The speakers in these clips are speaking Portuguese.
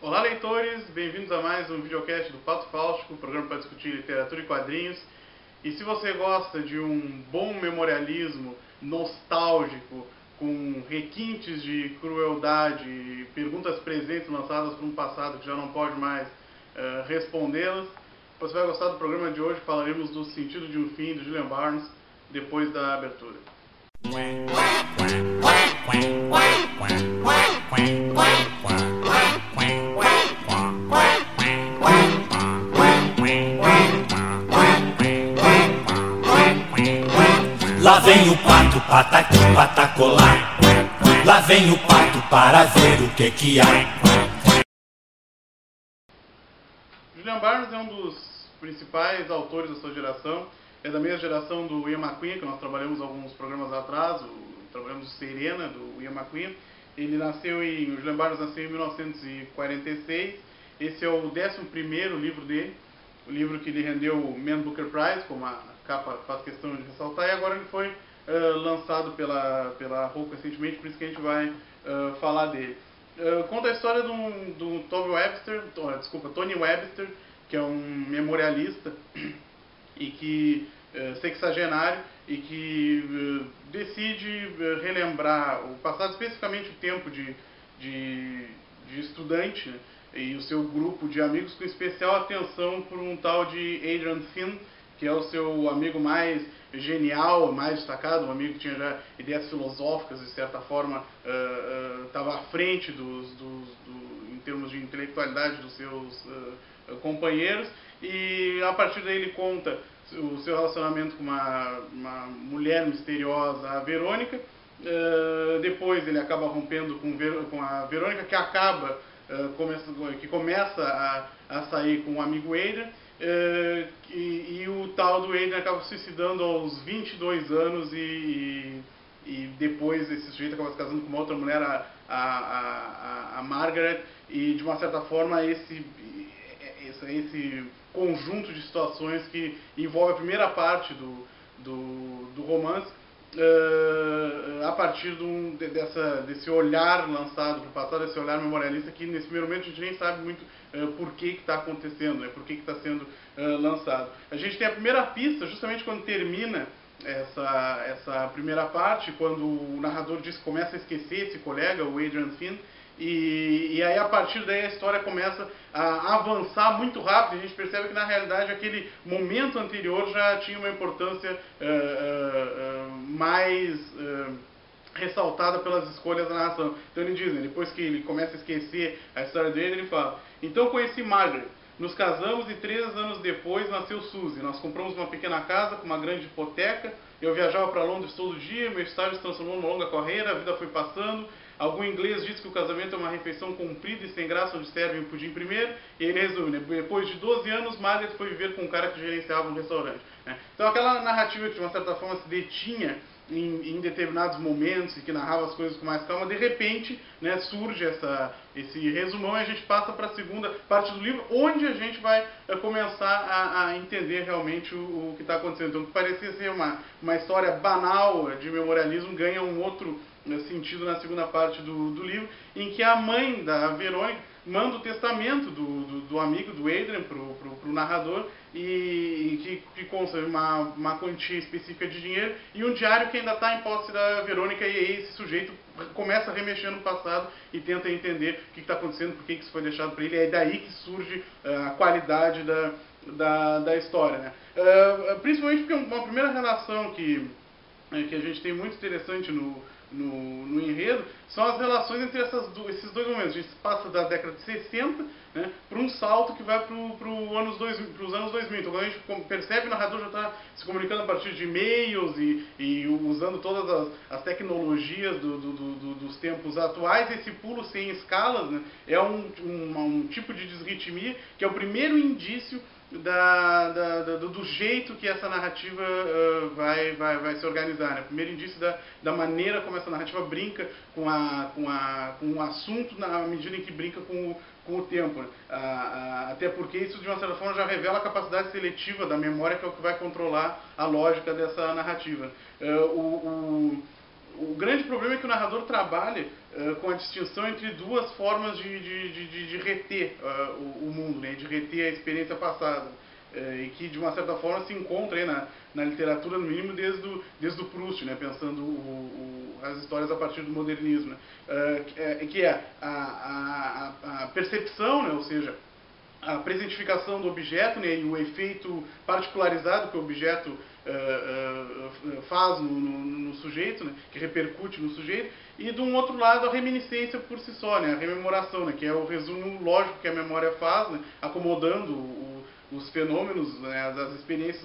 Olá, leitores! Bem-vindos a mais um videocast do Pato Fáustico, programa para discutir literatura e quadrinhos. E se você gosta de um bom memorialismo nostálgico, com requintes de crueldade e perguntas presentes lançadas por um passado que já não pode mais respondê-las, você vai gostar do programa de hoje. Falaremos do Sentido de um Fim, do Julian Barnes, depois da abertura. Lá vem o pato, pataqui, patacolá. Lá vem o pato para ver o que há. Julian Barnes é um dos principais autores da sua geração. É da mesma geração do Ian McQueen, que nós trabalhamos alguns programas atrás. Trabalhamos o Serena, do Ian McQueen. O Julian Barnes nasceu em 1946. Esse é o 11º livro dele. O livro que lhe rendeu o Man Booker Prize, como a capa faz questão de ressaltar, e agora ele foi lançado pela Roku recentemente, por isso que a gente vai falar dele. Conta a história do Tony Webster, que é um memorialista e que sexagenário, e que decide relembrar o passado, especificamente o tempo de estudante, né, e o seu grupo de amigos, com especial atenção por um tal de Adrian Finn, que é o seu amigo mais genial, mais destacado, um amigo que tinha já ideias filosóficas, de certa forma estava à frente em termos de intelectualidade dos seus companheiros, e a partir daí ele conta o seu relacionamento com uma mulher misteriosa, a Verônica. Depois ele acaba rompendo com a Verônica, que começa a sair com o amigo Adrian, e o tal do Adrian acaba se suicidando aos 22 anos, e depois esse sujeito acaba se casando com uma outra mulher, a Margaret, e de uma certa forma esse conjunto de situações que envolve a primeira parte do romance, a partir desse olhar lançado para o passado, desse olhar memorialista, que nesse primeiro momento a gente nem sabe muito por que está acontecendo, né, por que está sendo lançado. A gente tem a primeira pista justamente quando termina essa primeira parte, quando o narrador diz que começa a esquecer esse colega, o Adrian Finn, e aí a partir daí a história começa a avançar muito rápido, e a gente percebe que na realidade aquele momento anterior já tinha uma importância mais ressaltada pelas escolhas da narração. Então ele diz, né, depois que ele começa a esquecer a história dele, ele fala: então conheci Margaret, nos casamos e 3 anos depois nasceu Suzy. Nós compramos uma pequena casa com uma grande hipoteca. Eu viajava para Londres todo dia, meu estágio se transformou numa longa carreira, a vida foi passando. Algum inglês disse que o casamento é uma refeição comprida e sem graça, onde servem o pudim primeiro, e ele resume, né? Depois de 12 anos, Margaret foi viver com um cara que gerenciava um restaurante, né? Então aquela narrativa que de uma certa forma se detinha em determinados momentos e que narrava as coisas com mais calma, de repente, né, surge esse resumão, e a gente passa para a segunda parte do livro, onde a gente vai começar a entender realmente o que está acontecendo. Então, o que parecia ser uma história banal de memorialismo ganha um outro sentido na segunda parte do livro, em que a mãe da Verônica manda o testamento do amigo, do Adrian, para o narrador, e que consta uma quantia específica de dinheiro e um diário que ainda está em posse da Verônica, e aí esse sujeito começa a remexer no passado e tenta entender o que está acontecendo, por que isso foi deixado para ele, e é daí que surge a qualidade da história, né? Principalmente porque uma primeira relação que a gente tem muito interessante no enredo são as relações entre esses dois momentos. A gente passa da década de 60, né, para um salto que vai para os anos 2000. Então, quando a gente percebe, o narrador já está se comunicando a partir de e-mails e usando todas as tecnologias dos tempos atuais. Esse pulo sem escalas, né, é um tipo de disritmia que é o primeiro indício do jeito que essa narrativa vai se organizar, né? Primeiro indício da maneira como essa narrativa brinca com o assunto, na medida em que brinca com o tempo, né? Até porque isso de uma certa forma já revela a capacidade seletiva da memória, que é o que vai controlar a lógica dessa narrativa. o grande problema é que o narrador trabalha com a distinção entre duas formas de reter o mundo, né, de reter a experiência passada. E que de uma certa forma se encontra aí na literatura, no mínimo desde o Proust, né, pensando as histórias a partir do modernismo, né, que é a percepção, né, ou seja, a presentificação do objeto, né, e o efeito particularizado que o objeto faz no sujeito, né, que repercute no sujeito, e de um outro lado a reminiscência por si só, né, a rememoração, né, que é o resumo lógico que a memória faz, né, acomodando os fenômenos, né, as experiências,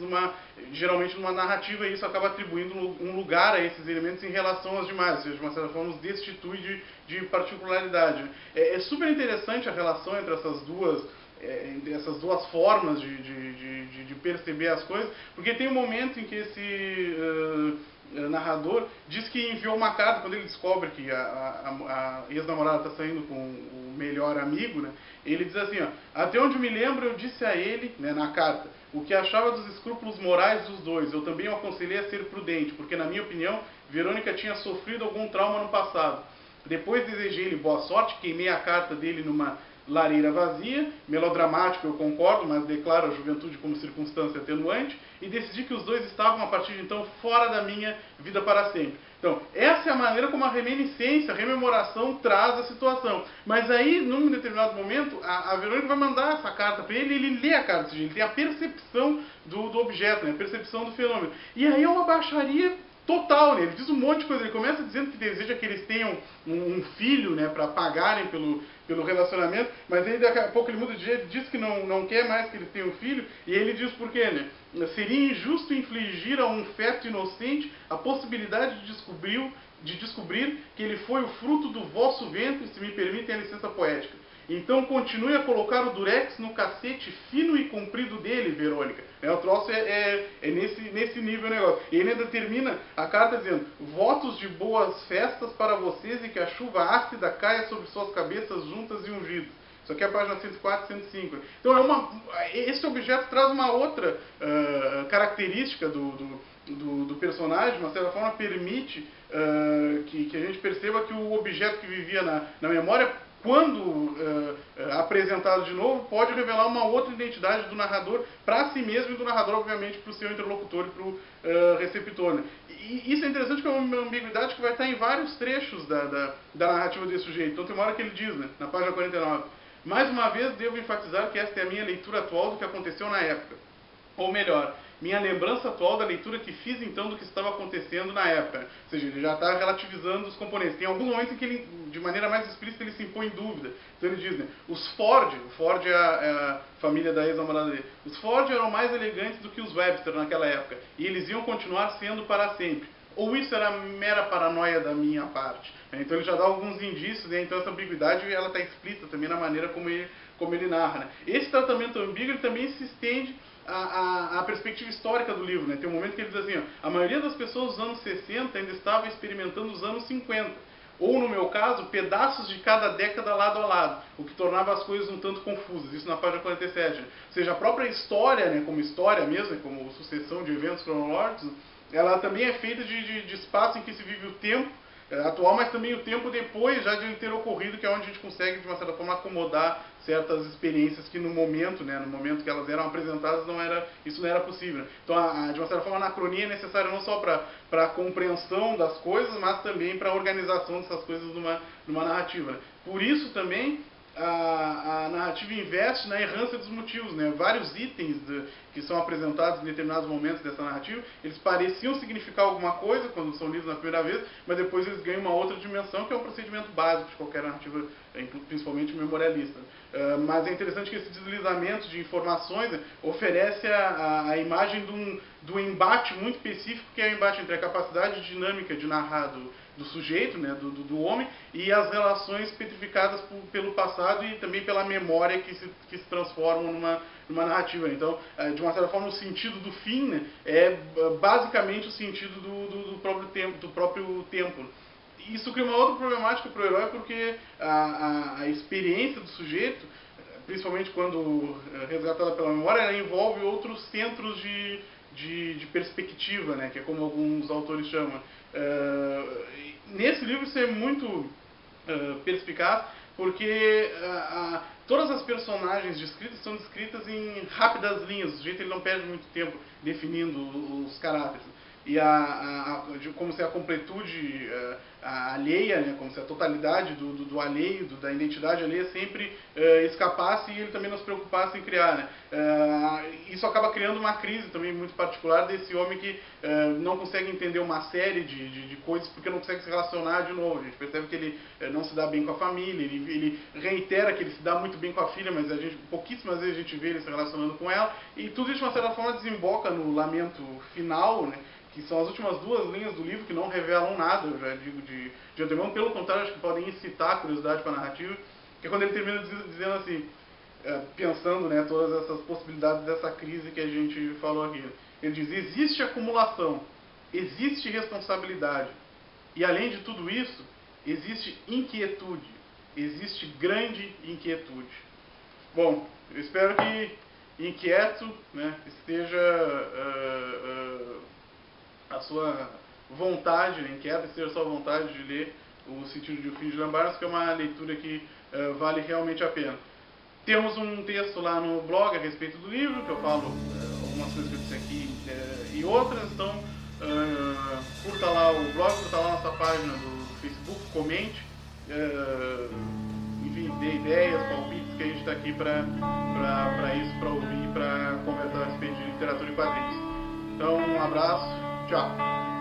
geralmente numa narrativa, e isso acaba atribuindo um lugar a esses elementos em relação aos demais, ou seja, de uma certa forma os destitui de particularidade. É super interessante a relação entre essas duas formas de perceber as coisas, porque tem um momento em que esse narrador diz que enviou uma carta quando ele descobre que a ex-namorada está saindo com o melhor amigo, né? Ele diz assim, ó, até onde me lembro eu disse a ele, né, na carta, o que achava dos escrúpulos morais dos dois. Eu também o aconselhei a ser prudente, porque na minha opinião Verônica tinha sofrido algum trauma no passado. Depois desejei-lhe boa sorte, queimei a carta dele numa lareira vazia, melodramático eu concordo, mas declaro a juventude como circunstância atenuante, e decidi que os dois estavam a partir de então fora da minha vida para sempre. Então, essa é a maneira como a reminiscência, a rememoração traz a situação. Mas aí, num determinado momento, a Verônica vai mandar essa carta para ele, e ele lê a carta, ele tem a percepção do objeto, né, a percepção do fenômeno. E aí é uma baixaria total, né? Ele diz um monte de coisa. Ele começa dizendo que deseja que eles tenham um filho, né, para pagarem pelo relacionamento, mas aí daqui a pouco ele muda de jeito, diz que não quer mais que eles tenham filho, e ele diz por quê, né? Seria injusto infligir a um feto inocente a possibilidade de descobrir que ele foi o fruto do vosso ventre, se me permitem a licença poética. Então continue a colocar o durex no cacete fino e comprido dele, Verônica. O troço é nesse nível o negócio. E ele ainda termina a carta dizendo: votos de boas festas para vocês e que a chuva ácida caia sobre suas cabeças juntas e ungidas. Isso aqui é a página 104 e 105. Então esse objeto traz uma outra característica do personagem, de uma certa forma permite que a gente perceba que o objeto que vivia na memória, quando apresentado de novo, pode revelar uma outra identidade do narrador para si mesmo e do narrador, obviamente, para o seu interlocutor e para o receptor. Né? E isso é interessante, porque é uma ambiguidade que vai estar em vários trechos da narrativa desse sujeito. Então tem uma hora que ele diz, né, na página 49, mais uma vez devo enfatizar que esta é a minha leitura atual do que aconteceu na época. Ou melhor, minha lembrança atual da leitura que fiz então do que estava acontecendo na época. Ou seja, ele já está relativizando os componentes. Tem alguns momentos em que ele, de maneira mais explícita, ele se impõe em dúvida. Então ele diz, né, o Ford é a família da ex-namorada dele, os Ford eram mais elegantes do que os Webster naquela época, e eles iam continuar sendo para sempre. Ou isso era mera paranoia da minha parte? Então ele já dá alguns indícios, né? Então essa ambiguidade ela está explícita também na maneira como ele narra. Né? Esse tratamento ambíguo também se estende à perspectiva histórica do livro. Né? Tem um momento que ele diz assim, ó, a maioria das pessoas dos anos 60 ainda estava experimentando os anos 50. Ou, no meu caso, pedaços de cada década lado a lado, o que tornava as coisas um tanto confusas. Isso na página 47. Né? Ou seja, a própria história, né, como história mesmo, como sucessão de eventos cronológicos, ela também é feita de espaço em que se vive o tempo atual, mas também o tempo depois já de ele ter ocorrido, que é onde a gente consegue, de uma certa forma, acomodar certas experiências que no momento, né, no momento que elas eram apresentadas, isso não era possível. Né? Então, de uma certa forma, a anacronia é necessária não só para a compreensão das coisas, mas também para a organização dessas coisas numa narrativa. Né? Por isso também a narrativa investe na errância dos motivos. Né? Vários itens que são apresentados em determinados momentos dessa narrativa, eles pareciam significar alguma coisa quando são lidos na primeira vez, mas depois eles ganham uma outra dimensão, que é um procedimento básico de qualquer narrativa, principalmente memorialista. Mas é interessante que esse deslizamento de informações, né, oferece a imagem de um embate muito específico, que é o embate entre a capacidade dinâmica de narrar do sujeito, né, do homem, e as relações petrificadas pelo passado e também pela memória que se transformam numa narrativa. Então, de uma certa forma, o sentido do fim, né, é basicamente o sentido do próprio tempo. Isso cria uma outra problemática para o herói, porque a experiência do sujeito, principalmente quando resgatada pela memória, ela envolve outros centros de de perspectiva, né, que é como alguns autores chamam. Nesse livro isso é muito perspicaz, porque todas as personagens descritas são descritas em rápidas linhas, do jeito que ele não perde muito tempo definindo os caráteres. E como se a completude alheia, né, como se a totalidade do alheio, da identidade alheia sempre escapasse e ele também não se preocupasse em criar. Né? Isso acaba criando uma crise também muito particular desse homem que não consegue entender uma série de coisas porque não consegue se relacionar de novo. A gente percebe que ele não se dá bem com a família, ele reitera que ele se dá muito bem com a filha, mas pouquíssimas vezes a gente vê ele se relacionando com ela, e tudo isso de uma certa forma desemboca no lamento final, né? Que são as últimas 2 linhas do livro que não revelam nada, eu já digo de antemão, pelo contrário, acho que podem incitar a curiosidade para a narrativa, que é quando ele termina dizendo assim, pensando, né, todas essas possibilidades dessa crise que a gente falou aqui. Ele diz, existe acumulação, existe responsabilidade, e além de tudo isso, existe inquietude, existe grande inquietude. Bom, eu espero que inquieto, né, esteja a sua vontade, né, inquieta, esteja a sua vontade de ler O Sentido de O Fim de Lambarnas, que é uma leitura que vale realmente a pena. Temos um texto lá no blog a respeito do livro, que eu falo algumas coisas que eu disse aqui e outras, então curta lá o blog, curta lá a nossa página do Facebook, comente, enfim, dê ideias, palpites, que a gente está aqui para isso, para ouvir, para conversar a respeito de literatura e quadrinhos. Então, um abraço, tchau!